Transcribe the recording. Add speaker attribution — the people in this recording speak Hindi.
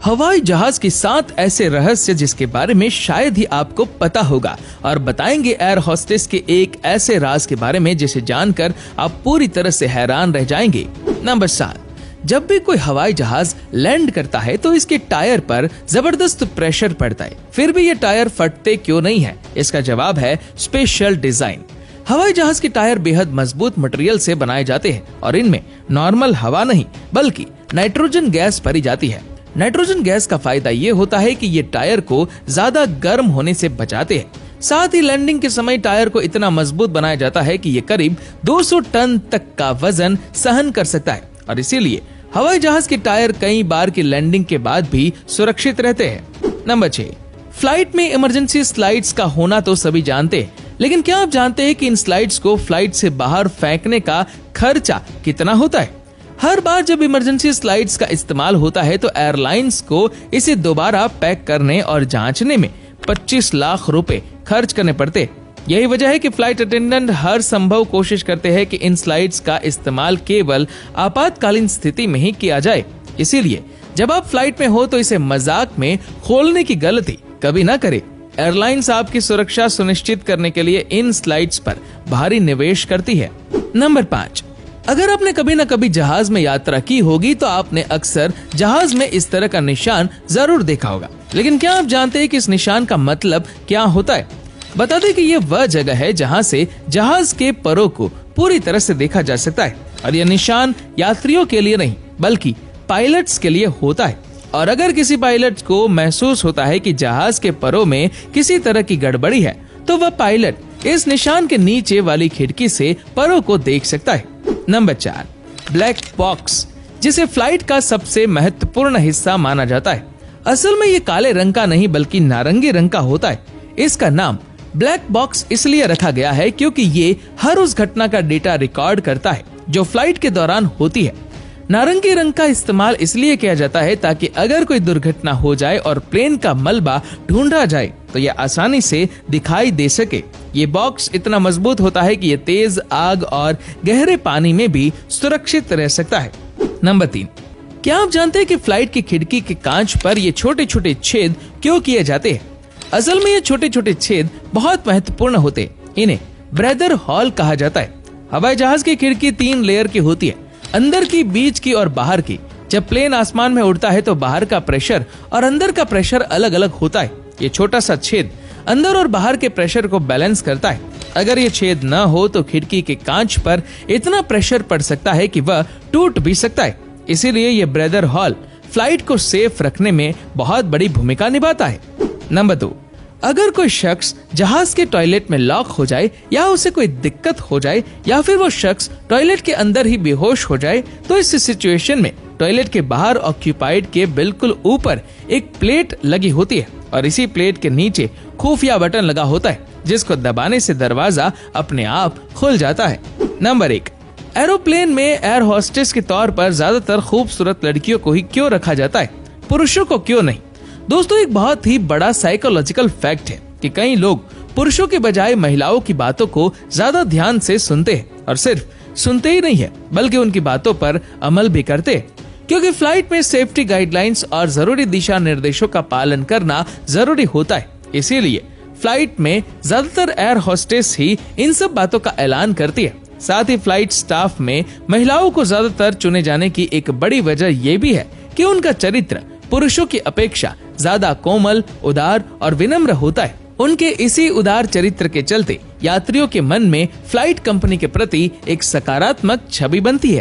Speaker 1: हवाई जहाज के 7 ऐसे रहस्य जिसके बारे में शायद ही आपको पता होगा, और बताएंगे एयर होस्टेस के एक ऐसे राज के बारे में जिसे जानकर आप पूरी तरह से हैरान रह जाएंगे। नंबर 7, जब भी कोई हवाई जहाज लैंड करता है तो इसके टायर पर जबरदस्त प्रेशर पड़ता है, फिर भी ये टायर फटते क्यों नहीं है? इसका जवाब है स्पेशल डिजाइन। हवाई जहाज के टायर बेहद मजबूत मटेरियल से बनाए जाते हैं और इनमें नॉर्मल हवा नहीं बल्कि नाइट्रोजन गैस भरी जाती है। नाइट्रोजन गैस का फायदा ये होता है कि ये टायर को ज्यादा गर्म होने से बचाते हैं। साथ ही लैंडिंग के समय टायर को इतना मजबूत बनाया जाता है कि ये करीब 200 टन तक का वजन सहन कर सकता है और इसीलिए हवाई जहाज के टायर कई बार की लैंडिंग के बाद भी सुरक्षित रहते हैं। नंबर 6, फ्लाइट में इमरजेंसी स्लाइड्स का होना तो सभी जानते हैं, लेकिन क्या आप जानते हैं कि इन स्लाइड्स को फ्लाइट से बाहर फेंकने का खर्चा कितना होता है? हर बार जब इमरजेंसी स्लाइड्स का इस्तेमाल होता है तो एयरलाइंस को इसे दोबारा पैक करने और जांचने में 25 लाख रुपए खर्च करने पड़ते। यही वजह है कि फ्लाइट अटेंडेंट हर संभव कोशिश करते हैं कि इन स्लाइड्स का इस्तेमाल केवल आपातकालीन स्थिति में ही किया जाए। इसीलिए जब आप फ्लाइट में हो तो इसे मजाक में खोलने की गलती कभी ना करें। एयरलाइंस आपकी सुरक्षा सुनिश्चित करने के लिए इन स्लाइड्स पर भारी निवेश करती है। नंबर 5, अगर आपने कभी न कभी जहाज में यात्रा की होगी तो आपने अक्सर जहाज में इस तरह का निशान जरूर देखा होगा, लेकिन क्या आप जानते हैं कि इस निशान का मतलब क्या होता है? बता दें कि ये वह जगह है जहां से जहाज के परों को पूरी तरह से देखा जा सकता है और यह निशान यात्रियों के लिए नहीं बल्कि पायलट्स के लिए होता है। और अगर किसी पायलट को महसूस होता है कि जहाज के परों में किसी तरह की गड़बड़ी है तो वह पायलट इस निशान के नीचे वाली खिड़की से परों को देख सकता है। नंबर 4, ब्लैक बॉक्स, जिसे फ्लाइट का सबसे महत्वपूर्ण हिस्सा माना जाता है। असल में ये काले रंग का नहीं बल्कि नारंगी रंग का होता है। इसका नाम ब्लैक बॉक्स इसलिए रखा गया है क्योंकि ये हर उस घटना का डेटा रिकॉर्ड करता है जो फ्लाइट के दौरान होती है। नारंगी रंग का इस्तेमाल इसलिए किया जाता है ताकि अगर कोई दुर्घटना हो जाए और प्लेन का मलबा ढूंढा जाए तो यह आसानी से दिखाई दे सके। ये बॉक्स इतना मजबूत होता है कि ये तेज आग और गहरे पानी में भी सुरक्षित रह सकता है। नंबर 3, क्या आप जानते हैं कि फ्लाइट की खिड़की के कांच पर ये छोटे छोटे छेद क्यों किए जाते हैं? असल में ये छोटे छोटे छेद बहुत महत्वपूर्ण होते हैं। इन्हें ब्रेदर हॉल कहा जाता है। हवाई जहाज की खिड़की 3 लेयर की होती है, अंदर की, बीच की और बाहर की। जब प्लेन आसमान में उड़ता है तो बाहर का प्रेशर और अंदर का प्रेशर अलग अलग होता है। ये छोटा सा छेद अंदर और बाहर के प्रेशर को बैलेंस करता है। अगर ये छेद न हो तो खिड़की के कांच पर इतना प्रेशर पड़ सकता है कि वह टूट भी सकता है। इसीलिए ये ब्रेदर हॉल फ्लाइट को सेफ रखने में बहुत बड़ी भूमिका निभाता है। नंबर 2, अगर कोई शख्स जहाज के टॉयलेट में लॉक हो जाए या उसे कोई दिक्कत हो जाए या फिर वो शख्स टॉयलेट के अंदर ही बेहोश हो जाए तो इस सिचुएशन में टॉयलेट के बाहर ऑक्यूपाइड के बिल्कुल ऊपर एक प्लेट लगी होती है और इसी प्लेट के नीचे खुफिया बटन लगा होता है जिसको दबाने से दरवाजा अपने आप खुल जाता है। नंबर 1, एरोप्लेन में एयर होस्टेस के तौर पर ज्यादातर खूबसूरत लड़कियों को ही क्यों रखा जाता है, पुरुषों को क्यों नहीं? दोस्तों, एक बहुत ही बड़ा साइकोलॉजिकल फैक्ट है कि कई लोग पुरुषों के बजाय महिलाओं की बातों को ज्यादा ध्यान से सुनते हैं और सिर्फ सुनते ही नहीं है बल्कि उनकी बातों पर अमल भी करते हैं, क्योंकि फ्लाइट में सेफ्टी गाइडलाइंस और जरूरी दिशा निर्देशों का पालन करना जरूरी होता है। इसीलिए फ्लाइट में ज्यादातर एयर होस्टेस ही इन सब बातों का ऐलान करती है। साथ ही फ्लाइट स्टाफ में महिलाओं को ज्यादातर चुने जाने की एक बड़ी वजह ये भी है कि उनका चरित्र पुरुषों की अपेक्षा ज्यादा कोमल, उदार और विनम्र होता है। उनके इसी उदार चरित्र के चलते यात्रियों के मन में फ्लाइट कंपनी के प्रति एक सकारात्मक छवि बनती है।